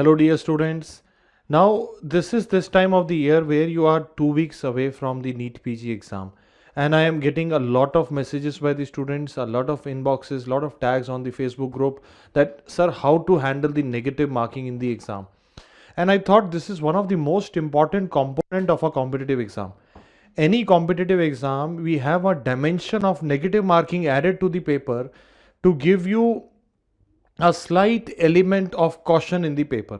Hello dear students. Now this is this time of the year where you are 2 weeks away from the NEET PG exam, and I am getting a lot of messages by the students, a lot of inboxes, lot of tags on the Facebook group that sir, how to handle the negative marking in the exam. And I thought this is one of the most important component of a competitive exam. Any competitive exam, we have a dimension of negative marking added to the paper to give you a slight element of caution in the paper.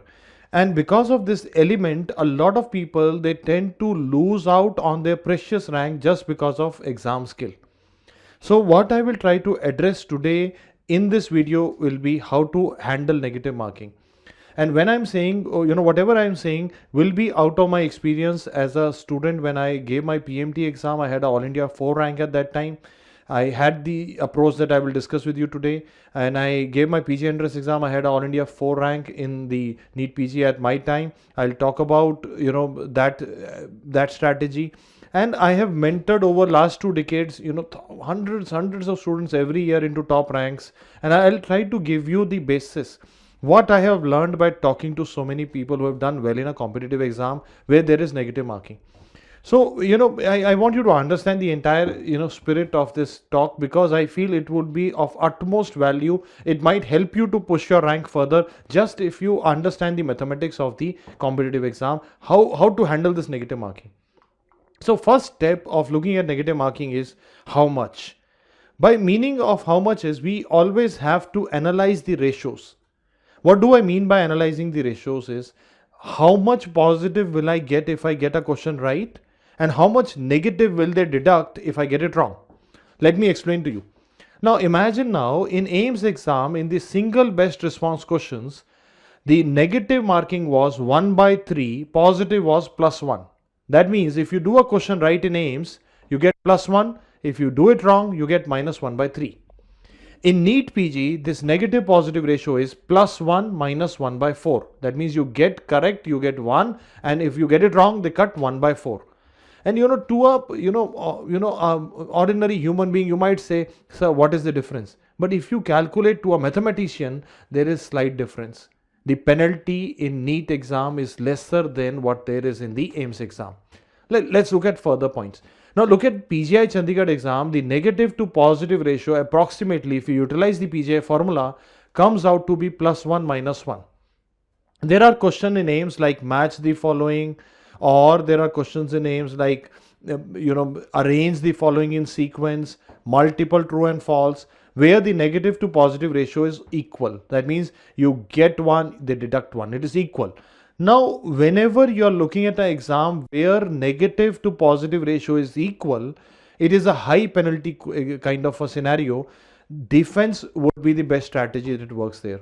And because of this element, a lot of people, they tend to lose out on their precious rank just because of exam skill. So what I will try to address today in this video will be how to handle negative marking. And when I'm saying, whatever I'm saying will be out of my experience as a student. When I gave my PMT exam, I had an All India 4 rank at that time. I had the approach that I will discuss with you today, and I gave my PG entrance exam. I had All India 4 rank in the NEET PG at my time. I'll talk about that strategy, and I have mentored over last 2 decades, hundreds of students every year into top ranks, and I'll try to give you the basis what I have learned by talking to so many people who have done well in a competitive exam where there is negative marking. So, I want you to understand the entire, spirit of this talk, because I feel it would be of utmost value. It might help you to push your rank further just if you understand the mathematics of the competitive exam, how to handle this negative marking. So first step of looking at negative marking is how much. By meaning of how much is, we always have to analyze the ratios. What do I mean by analyzing the ratios is, how much positive will I get if I get a question right? And how much negative will they deduct if I get it wrong? Let me explain to you. Now imagine now in AIIMS exam, in the single best response questions, the negative marking was 1/3, positive was +1. That means if you do a question right in AIIMS, you get +1. If you do it wrong, you get -1/3. In NEET PG, this negative positive ratio is +1 - 1/4. That means you get correct, you get 1, and if you get it wrong, they cut 1/4. And to a ordinary human being, you might say, sir, what is the difference? But if you calculate to a mathematician, there is slight difference. The penalty in NEET exam is lesser than what there is in the AIIMS exam. Let's look at further points. Now look at PGI Chandigarh exam. The negative to positive ratio approximately, if you utilize the PGI formula, comes out to be +1 - 1. There are questions in AIIMS like match the following, or there are questions in AIIMS like arrange the following in sequence, multiple true and false, where the negative to positive ratio is equal. That means you get 1, they deduct 1. It is equal. Now, whenever you are looking at an exam where negative to positive ratio is equal, it is a high penalty kind of a scenario. Defense would be the best strategy that works there.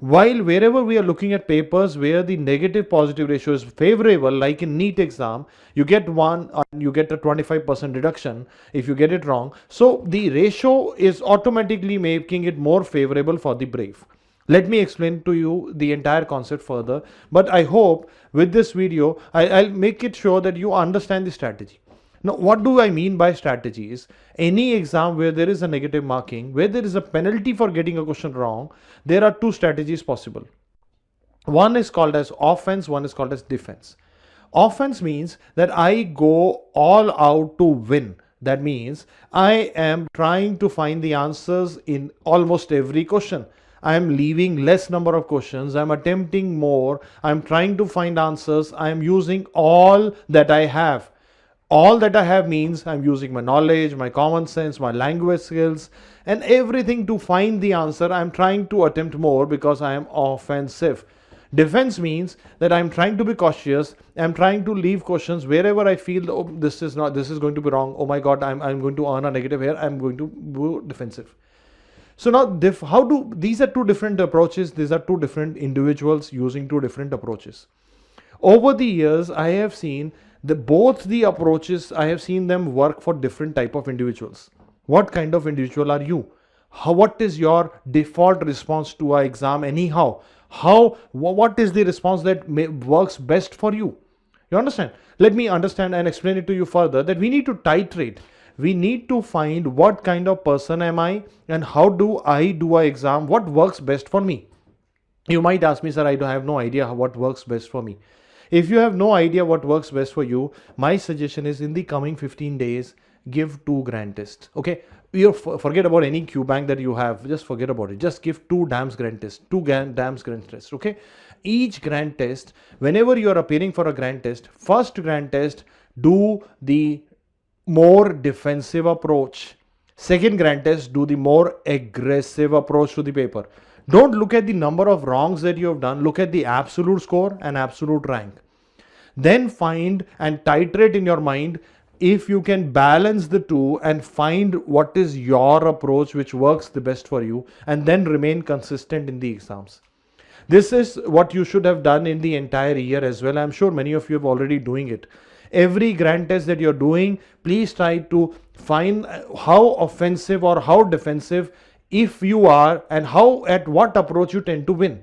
While wherever we are looking at papers where the negative positive ratio is favorable, like in NEET exam, you get 1 and you get a 25% deduction if you get it wrong. So the ratio is automatically making it more favorable for the brave. Let me explain to you the entire concept further, but I hope with this video, I'll make it sure that you understand the strategy. Now, what do I mean by strategy is, any exam where there is a negative marking, where there is a penalty for getting a question wrong, there are two strategies possible. One is called as offense, one is called as defense. Offense means that I go all out to win. That means I am trying to find the answers in almost every question. I am leaving less number of questions. I'm attempting more. I'm trying to find answers. I am using all that I have. All that I have means I'm using my knowledge, my common sense, my language skills, and everything to find the answer. I'm trying to attempt more because I am offensive. Defense means that I'm trying to be cautious. I'm trying to leave questions wherever I feel, oh, this is going to be wrong. Oh my God, I'm going to earn a negative here. I'm going to go defensive. So now, these are two different approaches. These are two different individuals using two different approaches. Over the years, I have seen both the approaches, I have seen them work for different type of individuals. What kind of individual are you? What is your default response to an exam anyhow? What is the response that works best for you? You understand? Let me understand and explain it to you further, that we need to titrate. We need to find what kind of person am I and how do I do an exam, what works best for me. You might ask me, sir, I have no idea what works best for me. If you have no idea what works best for you, my suggestion is in the coming 15 days, give 2 grand tests. Okay, you forget about any Q bank that you have. Just forget about it. Just give 2 DAMS grand tests. 2 DAMS grand tests. Okay, each grand test, whenever you are appearing for a grand test, first grand test, do the more defensive approach. Second grand test, do the more aggressive approach to the paper. Don't look at the number of wrongs that you have done. Look at the absolute score and absolute rank. Then find and titrate in your mind if you can balance the two and find what is your approach which works the best for you, and then remain consistent in the exams. This is what you should have done in the entire year as well. I'm sure many of you have already doing it. Every grand test that you're doing, please try to find how offensive or how defensive if you are, and how at what approach you tend to win.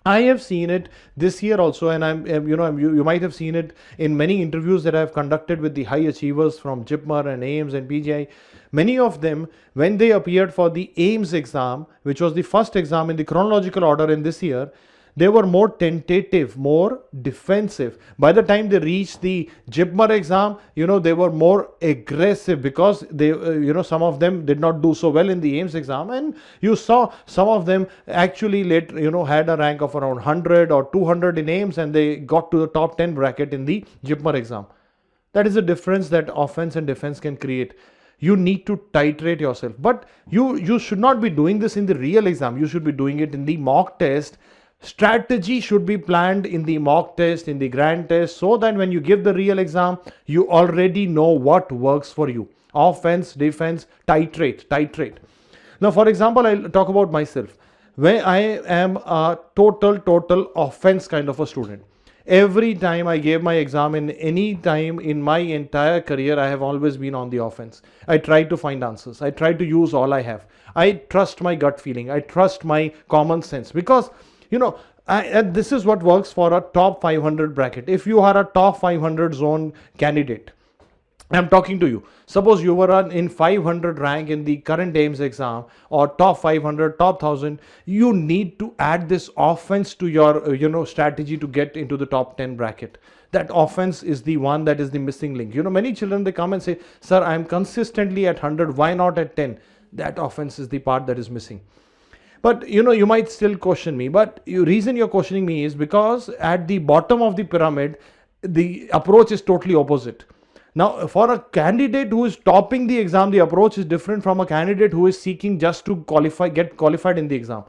I have seen it this year also, and you might have seen it in many interviews that I have conducted with the high achievers from JIPMER and AIIMS and PGI. Many of them, when they appeared for the AIIMS exam, which was the first exam in the chronological order in this year, they were more tentative, more defensive. By the time they reached the JIPMER exam, they were more aggressive, because they, some of them did not do so well in the AIIMS exam, and you saw some of them actually had a rank of around 100 or 200 in AIIMS, and they got to the top 10 bracket in the JIPMER exam. That is the difference that offense and defense can create. You need to titrate yourself, but you should not be doing this in the real exam. You should be doing it in the mock test. Strategy should be planned in the mock test, in the grand test, so that when you give the real exam, you already know what works for you. Offense, defense, titrate. Now, for example, I'll talk about myself. When I am a total offense kind of a student. Every time I gave my exam, in any time in my entire career, I have always been on the offense. I try to find answers. I try to use all I have. I trust my gut feeling. I trust my common sense, because and this is what works for a top 500 bracket. If you are a top 500 zone candidate, I'm talking to you. Suppose you were in 500 rank in the current AIIMS exam, or top 500, top 1000. You need to add this offense to your strategy to get into the top 10 bracket. That offense is the one that is the missing link. Many children, they come and say, sir, I'm consistently at 100. Why not at 10? That offense is the part that is missing. But you might still question me, but reason you're questioning me is because at the bottom of the pyramid, the approach is totally opposite. Now, for a candidate who is topping the exam, the approach is different from a candidate who is seeking just to get qualified in the exam.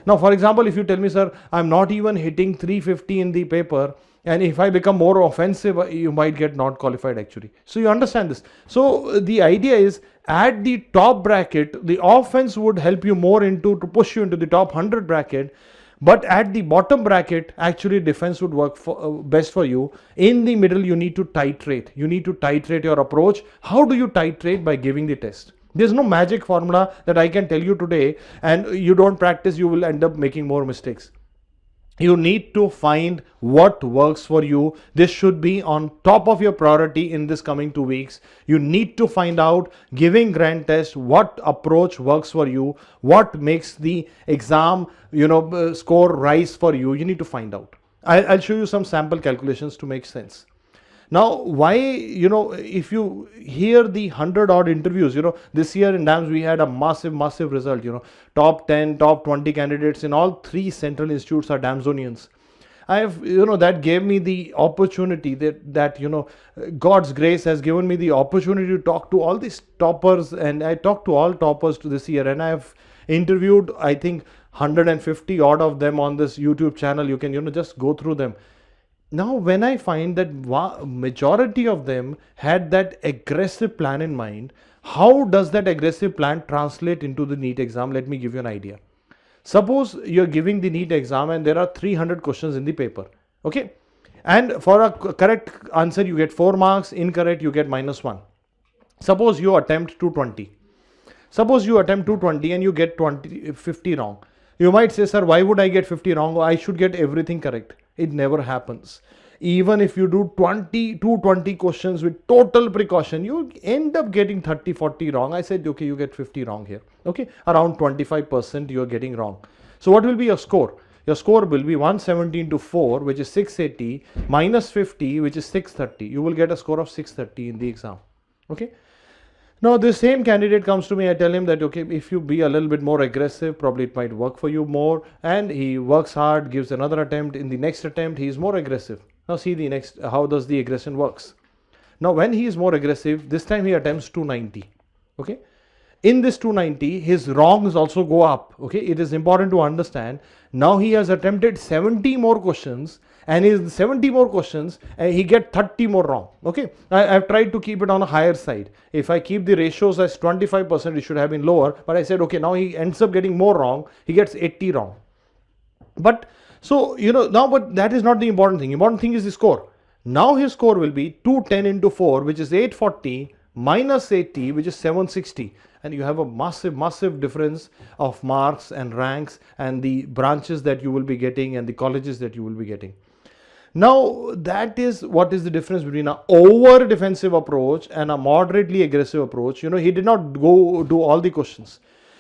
Now, for example, if you tell me, sir, I'm not even hitting 350 in the paper, and if I become more offensive, you might get not qualified actually. So you understand this. So the idea is, at the top bracket, the offense would help you more to push you into the top 100 bracket. But at the bottom bracket, actually defense would work best for you. In the middle, you need to titrate. You need to titrate your approach. How do you titrate? By giving the test. There's no magic formula that I can tell you today, and you don't practice, you will end up making more mistakes. You need to find what works for you. This should be on top of your priority in this coming 2 weeks. You need to find out, giving grand test, what approach works for you, what makes the exam, score rise for you. You need to find out. I'll show you some sample calculations to make sense. Now, why, if you hear the 100 odd interviews, this year in DAMS we had a massive result, top 10, top 20 candidates in all 3 central institutes are DAMSonians. I have, that gave me the opportunity that God's grace has given me the opportunity to talk to all these toppers, and I talked to all toppers to this year, and I have interviewed, I think, 150 odd of them on this YouTube channel. You can, just go through them. Now, when I find that majority of them had that aggressive plan in mind, how does that aggressive plan translate into the NEET exam? Let me give you an idea. Suppose you're giving the NEET exam and there are 300 questions in the paper. Okay. And for a correct answer, you get 4 marks. Incorrect, you get -1. Suppose you attempt 220. Suppose you attempt 220 and you get 50 wrong. You might say, sir, why would I get 50 wrong? I should get everything correct. It never happens. Even if you do 220 questions with total precaution, you end up getting 30, 40 wrong. I said, okay, you get 50 wrong here. Okay, around 25% you're getting wrong. So what will be your score? your score will be 117 to 4, which is 680, minus 50, which is 630. You will get a score of 630 in the exam. Okay. Now, this same candidate comes to me, I tell him that, okay, if you be a little bit more aggressive, probably it might work for you more. And he works hard, gives another attempt. In the next attempt, he is more aggressive. Now, see the next, how does the aggression works. Now, when he is more aggressive, this time he attempts 290. Okay. In this 290, his wrongs also go up. Okay. It is important to understand. Now, he has attempted 70 more questions. And in 70 more questions, he get 30 more wrong. Okay. I've tried to keep it on a higher side. If I keep the ratios as 25%, it should have been lower. But I said, okay, now he ends up getting more wrong. He gets 80 wrong. But so, now, but that is not the important thing. Important thing is the score. Now his score will be 210 into 4, which is 840, minus 80, which is 760. And you have a massive difference of marks and ranks and the branches that you will be getting and the colleges that you will be getting. Now, that is what is the difference between an over defensive approach and a moderately aggressive approach. He did not go do all the questions.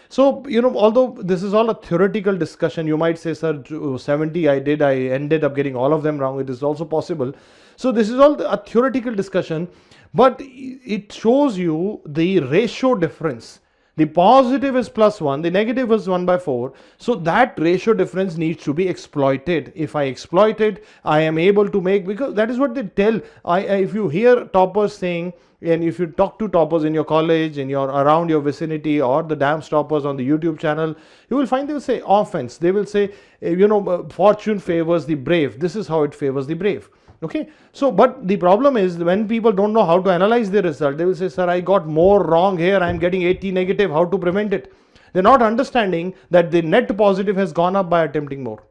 So, although this is all a theoretical discussion, you might say, sir, 70 I ended up getting all of them wrong. It is also possible. So, this is all a theoretical discussion, but it shows you the ratio difference. The positive is +1, the negative is 1/4. So that ratio difference needs to be exploited. If I exploit it, I am able to make, because that is what they tell. If you hear toppers saying, and if you talk to toppers in your college, around your vicinity, or the damn toppers on the YouTube channel, you will find they will say offense. They will say, fortune favors the brave. This is how it favors the brave. Okay. So, but the problem is when people don't know how to analyze the result, they will say, sir, I got more wrong here. I am getting 80 negative. How to prevent it? They're not understanding that the net positive has gone up by attempting more.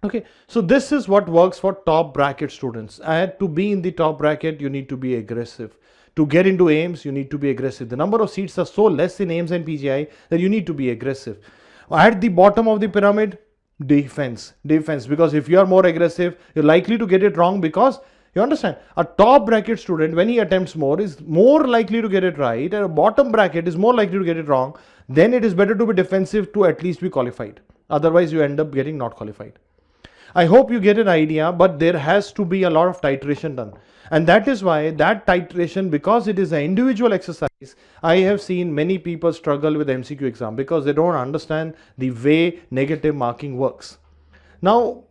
Okay. So this is what works for top bracket students. And to be in the top bracket, you need to be aggressive. To get into AIIMS, you need to be aggressive. The number of seats are so less in AIIMS and PGI that you need to be aggressive. At the bottom of the pyramid, defense, because if you are more aggressive, you're likely to get it wrong, because you understand, a top bracket student, when he attempts more, is more likely to get it right, and a bottom bracket is more likely to get it wrong. Then it is better to be defensive to at least be qualified. Otherwise, you end up getting not qualified. I hope you get an idea, but there has to be a lot of titration done. And that is why that titration, because it is an individual exercise, I have seen many people struggle with MCQ exam because they don't understand the way negative marking works. Now,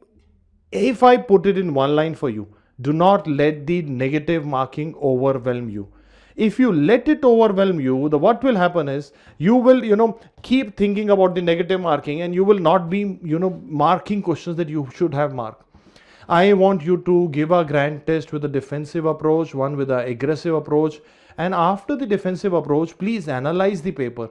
if I put it in one line for you, do not let the negative marking overwhelm you. If you let it overwhelm you, what will happen is you will, keep thinking about the negative marking, and you will not be, marking questions that you should have marked. I want you to give a grand test with a defensive approach, one with an aggressive approach. And after the defensive approach, please analyze the paper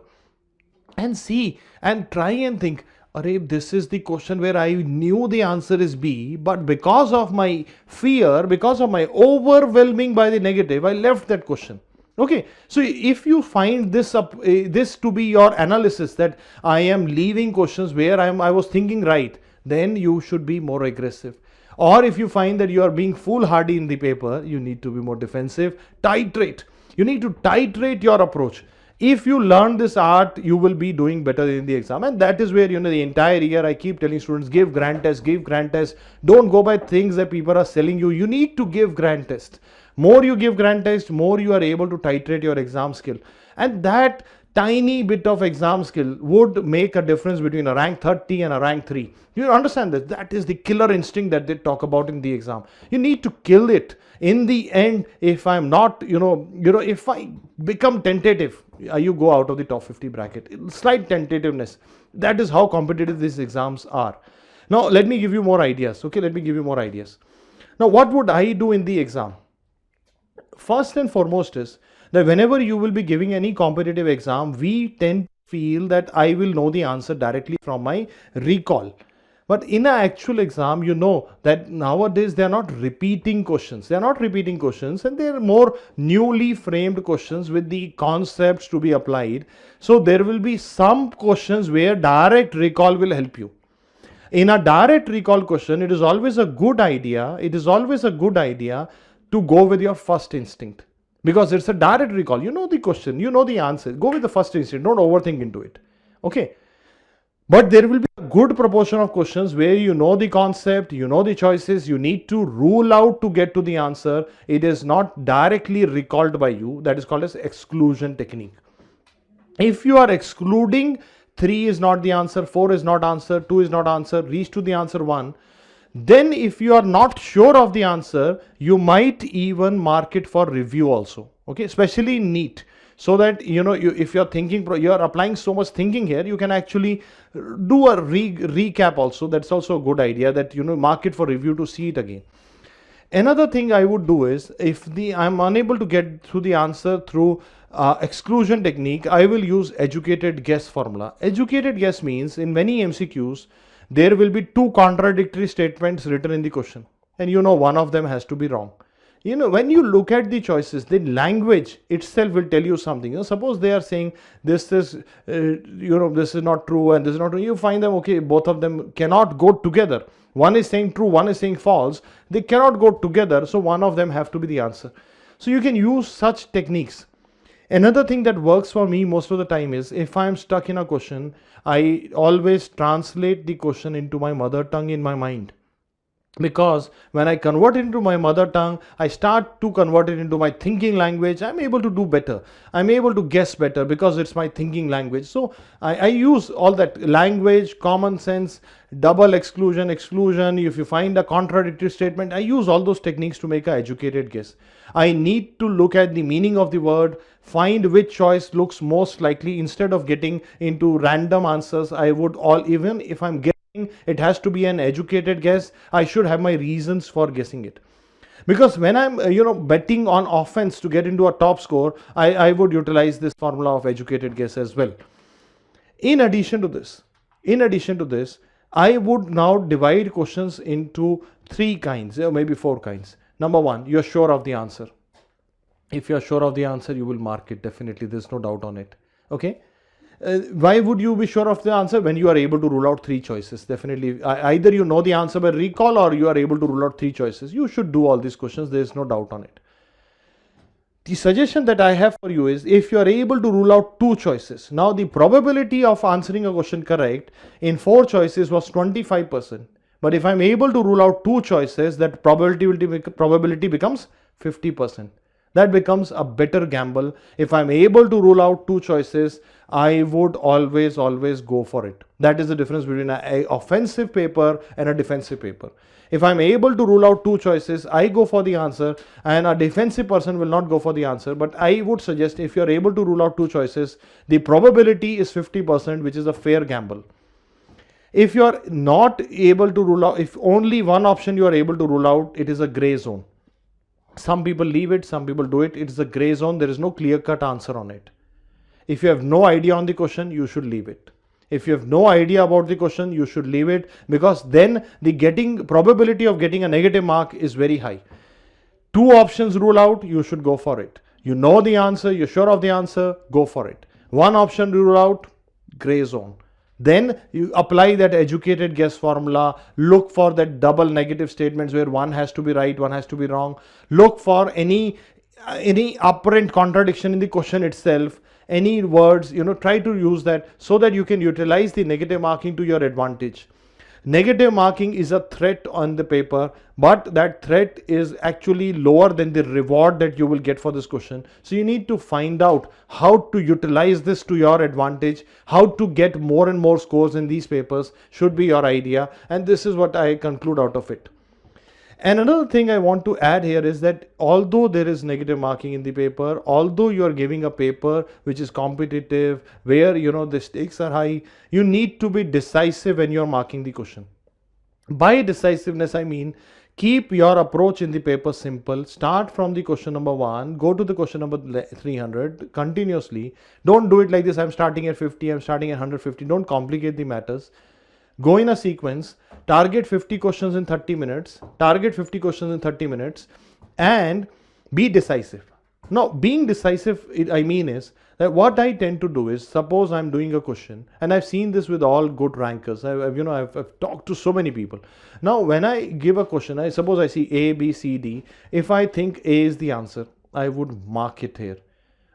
and see and try and think, this is the question where I knew the answer is B, but because of my fear, because of my overwhelming by the negative, I left that question. Okay, so if you find this to be your analysis, that I am leaving questions where I was thinking right, then you should be more aggressive. Or if you find that you are being foolhardy in the paper, you need to be more defensive. Titrate. You need to titrate your approach. If you learn this art, you will be doing better in the exam. And that is where, the entire year I keep telling students, give grand test, give grand test. Don't go by things that people are selling you. You need to give grand test. More you give grand test, more you are able to titrate your exam skill. And that tiny bit of exam skill would make a difference between a rank 30 and a rank 3. You understand this? That is the killer instinct that they talk about in the exam. You need to kill it. In the end, if I'm not, if I become tentative, you go out of the top 50 bracket. Slight tentativeness. That is how competitive these exams are. Now, let me give you more ideas. Okay, let me give you more ideas. Now, what would I do in the exam? First and foremost is that whenever you will be giving any competitive exam, we tend to feel that I will know the answer directly from my recall. But in an actual exam, you know that nowadays they are not repeating questions. They are not repeating questions, and they are more newly framed questions with the concepts to be applied. So there will be some questions where direct recall will help you. In a direct recall question, it is always a good idea. It is always a good idea to go with your first instinct. Because it's a direct recall. You know the question, you know the answer. Go with the first instinct. Don't overthink into it. Okay. But there will be a good proportion of questions where you know the concept, you know the choices, you need to rule out to get to the answer. It is not directly recalled by you. That is called as exclusion technique. If you are excluding 3 is not the answer, 4 is not answer, 2 is not answer, reach to the answer 1, then if you are not sure of the answer, you might even mark it for review also. Okay, especially in NEET. So that, if you're thinking, you're applying so much thinking here, you can actually do a recap also. That's also a good idea, that, mark it for review to see it again. Another thing I would do is, if I'm unable to get through the answer through exclusion technique, I will use educated guess formula. Educated guess means in many MCQs, there will be 2 contradictory statements written in the question. And one of them has to be wrong. When you look at the choices, the language itself will tell you something. Suppose they are saying this is, this is not true and this is not true. You find them, okay, both of them cannot go together. One is saying true, one is saying false. They cannot go together. So one of them have to be the answer. So you can use such techniques. Another thing that works for me most of the time is, if I'm stuck in a question, I always translate the question into my mother tongue in my mind. Because when I convert it into my mother tongue, I start to convert it into my thinking language. I'm able to do better. I'm able to guess better because it's my thinking language. So I use all that language, common sense, double exclusion. If you find a contradictory statement, I use all those techniques to make an educated guess. I need to look at the meaning of the word, find which choice looks most likely. Instead of getting into random answers, I would even if I'm guessing, it has to be an educated guess, I should have my reasons for guessing it. Because when I'm betting on offense to get into a top score, I would utilize this formula of educated guess as well. In addition to this, I would now divide questions into 3 kinds, or maybe 4 kinds. Number 1, you're sure of the answer. If you're sure of the answer, you will mark it, definitely, there's no doubt on it. Okay. Why would you be sure of the answer? When you are able to rule out 3 choices. Definitely, either you know the answer by recall, or you are able to rule out 3 choices. You should do all these questions. There is no doubt on it. The suggestion that I have for you is, if you are able to rule out 2 choices, now the probability of answering a question correct in 4 choices was 25%. But if I'm able to rule out 2 choices, that probability becomes 50%. That becomes a better gamble. If I'm able to rule out 2 choices, I would always go for it. That is the difference between an offensive paper and a defensive paper. If I'm able to rule out 2 choices, I go for the answer, and a defensive person will not go for the answer. But I would suggest, if you're able to rule out 2 choices, the probability is 50%, which is a fair gamble. If you're not able to rule out, if only one option you are able to rule out, it is a gray zone. Some people leave it, some people do it. It's a gray zone. There is no clear-cut answer on it. If you have no idea on the question, you should leave it. If you have no idea about the question, you should leave it, because then the probability of getting a negative mark is very high. 2 options rule out, you should go for it. You know the answer, you're sure of the answer, go for it. 1 option rule out, gray zone. Then you apply that educated guess formula. Look for that double negative statements where one has to be right, one has to be wrong. Look for any apparent contradiction in the question itself, any words, try to use that so that you can utilize the negative marking to your advantage. Negative marking is a threat on the paper, but that threat is actually lower than the reward that you will get for this question. So you need to find out how to utilize this to your advantage. How to get more and more scores in these papers should be your idea, and this is what I conclude out of it. And another thing I want to add here is that, although there is negative marking in the paper, although you are giving a paper which is competitive, where the stakes are high, you need to be decisive when you are marking the question. By decisiveness, I mean, keep your approach in the paper simple. Start from the question number 1, go to the question number 300 continuously. Don't do it like this, I'm starting at 50, I'm starting at 150. Don't complicate the matters. Go in a sequence, target 50 questions in 30 minutes, and be decisive. Now, being decisive, I mean is that what I tend to do is, suppose I'm doing a question, and I've seen this with all good rankers. I've talked to so many people. Now, when I give a question, I suppose I see A, B, C, D. If I think A is the answer, I would mark it here.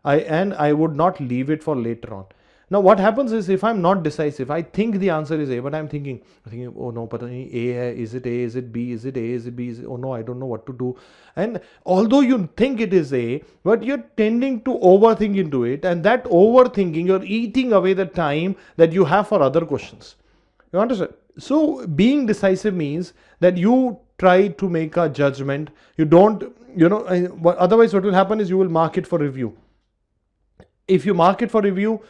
I would not leave it for later on. Now what happens is, if I'm not decisive, I think the answer is A, but I'm thinking, oh no, pata nahi, A hai, is it A, is it B, is it A, is it B, is it, oh no, I don't know what to do. And although you think it is A, but you're tending to overthink into it, and that overthinking, you're eating away the time that you have for other questions. You understand? So being decisive means that you try to make a judgment. You don't, otherwise what will happen is you will mark it for review. If you mark it for review,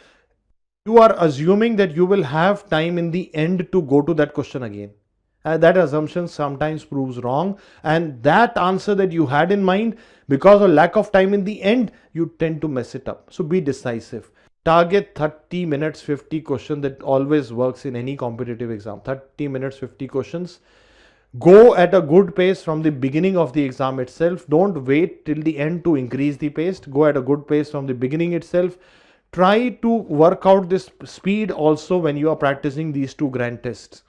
you are assuming that you will have time in the end to go to that question again. And that assumption sometimes proves wrong. And that answer that you had in mind, because of lack of time in the end, you tend to mess it up. So be decisive. Target 30 minutes, 50 questions. That always works in any competitive exam. 30 minutes, 50 questions. Go at a good pace from the beginning of the exam itself. Don't wait till the end to increase the pace. Go at a good pace from the beginning itself. Try to work out this speed also when you are practicing these two grand tests.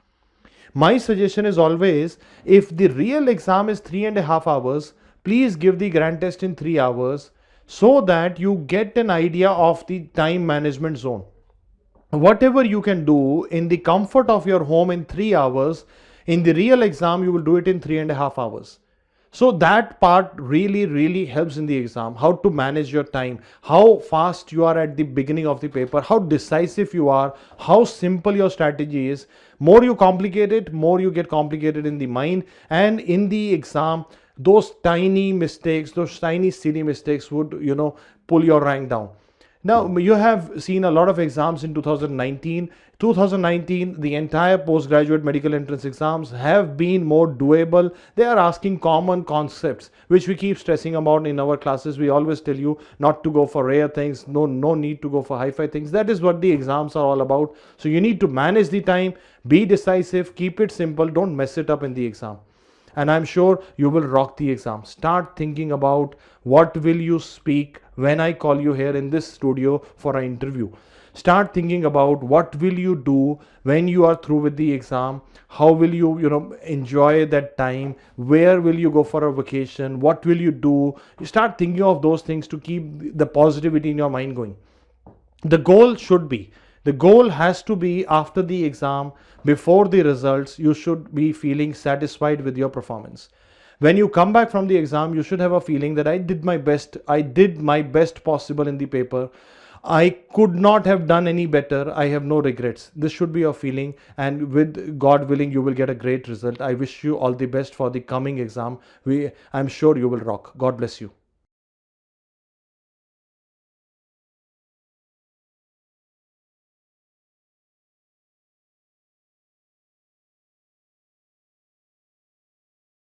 My suggestion is always, if the real exam is 3.5 hours, please give the grand test in 3 hours, so that you get an idea of the time management zone. Whatever you can do in the comfort of your home in 3 hours, in the real exam you will do it in 3.5 hours. So that part really helps in the exam. How to manage your time, how fast you are at the beginning of the paper, how decisive you are, how simple your strategy is. More you complicate it, more you get complicated in the mind, and in the exam, those tiny mistakes, those tiny silly mistakes would, pull your rank down. Now, you have seen a lot of exams in 2019. 2019, the entire postgraduate medical entrance exams have been more doable. They are asking common concepts, which we keep stressing about in our classes. We always tell you not to go for rare things, no need to go for hi-fi things. That is what the exams are all about. So you need to manage the time, be decisive, keep it simple, don't mess it up in the exam. And I'm sure you will rock the exam. Start thinking about what will you speak when I call you here in this studio for an interview. Start thinking about what will you do when you are through with the exam. How will you, enjoy that time? Where will you go for a vacation? What will you do? You start thinking of those things to keep the positivity in your mind going. The goal has to be, after the exam, before the results, you should be feeling satisfied with your performance. When you come back from the exam, you should have a feeling that I did my best possible in the paper. I could not have done any better. I have no regrets. This should be your feeling, and with God willing, you will get a great result. I wish you all the best for the coming exam. I'm sure you will rock. God bless you.